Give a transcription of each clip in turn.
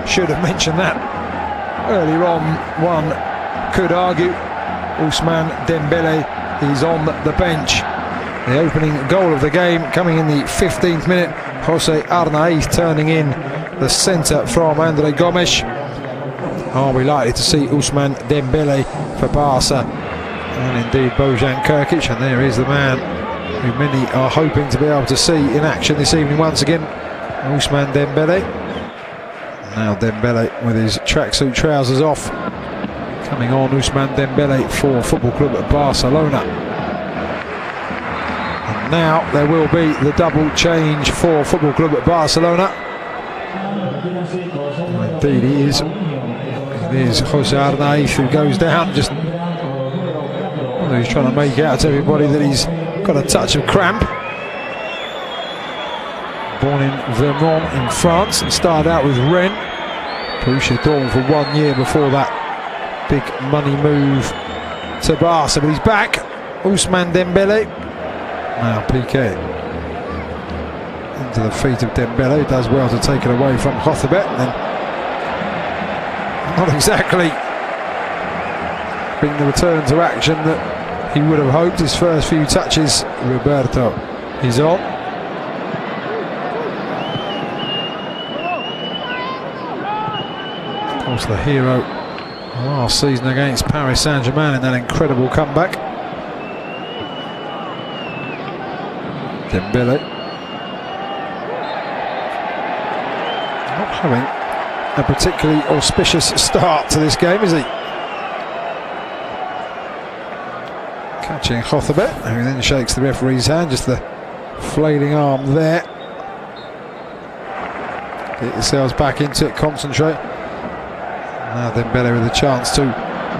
should have mentioned that earlier on. One could argue Ousmane Dembele is on the bench. The opening goal of the game coming in the 15th minute. Jose Arnaiz turning in the centre from Andre Gomes. Are we likely to see Ousmane Dembele for Barca? And indeed Bojan Krkić, and there is the man who many are hoping to be able to see in action this evening once again, Ousmane Dembele. Now Dembele with his tracksuit trousers off. Coming on, Ousmane Dembele for Football Club Barcelona. And now there will be the double change for Football Club Barcelona. And indeed he is. It is Jose Arnaiz who goes down. Just he's trying to make out to everybody that he's got a touch of cramp. Born in Vermont in France and started out with Rennes. Borussia Dortmund for 1 year before that big money move to Barca, but he's back. Ousmane Dembele. Now Piqué into the feet of Dembele. Does well to take it away from Hothebet, and then not exactly being the return to action that he would have hoped. His first few touches, Roberto is on. Of course, the hero last season against Paris Saint-Germain in that incredible comeback. Dembele not having a particularly auspicious start to this game, is he? Catching Hothebet, who then shakes the referee's hand, just the flailing arm there. Get yourselves back into it, concentrate. Now Dembele with a chance to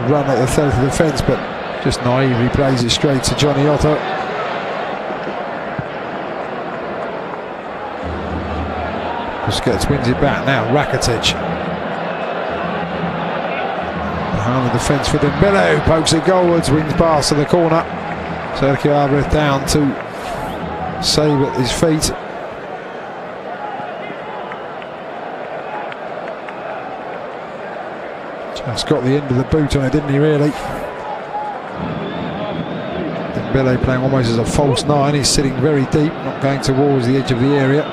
run at the Celta defence, but just naively plays it straight to Johnny Otto. Busquets wins it back now. Rakitic behind the defence for Dembele, who pokes it goalwards, wins Barca the corner. Sergio Alvarez down to save at his feet. Just got the end of the boot on it, didn't he, really? Dembele playing almost as a false nine. He's sitting very deep, not going towards the edge of the area.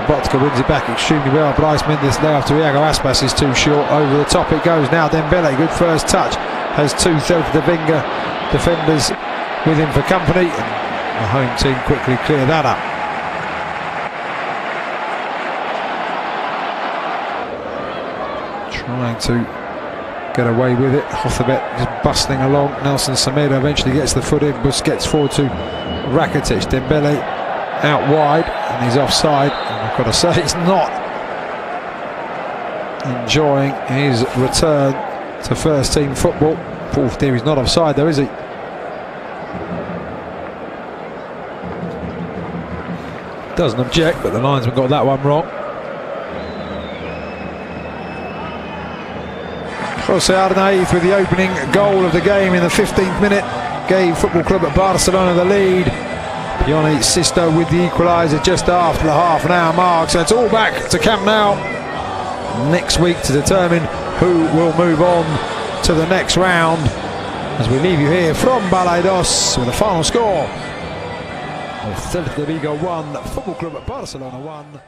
Botka wins it back extremely well. Bryce Mendes now after Iago Aspas is too short. Over the top it goes now. Dembele, good first touch. Has two Celta de Vigo defenders with him for company. And the home team quickly clear that up. Trying to get away with it. Hothebet just bustling along. Nelson Semedo eventually gets the foot in. Busquets forward to Rakitic. Dembele out wide and he's offside. And I've got to say he's not enjoying his return to first team football. Fourth team, he's not offside though, is he? Doesn't object, but the linesman got that one wrong. Jose Arnaiz with the opening goal of the game in the 15th minute gave Football Club at Barcelona the lead. Pione Sisto with the equaliser just after the half-an-hour mark. So it's all back to Camp Nou next week to determine who will move on to the next round, as we leave you here from Balaidos with a final score of Celta de Vigo 1, Football Club at Barcelona 1.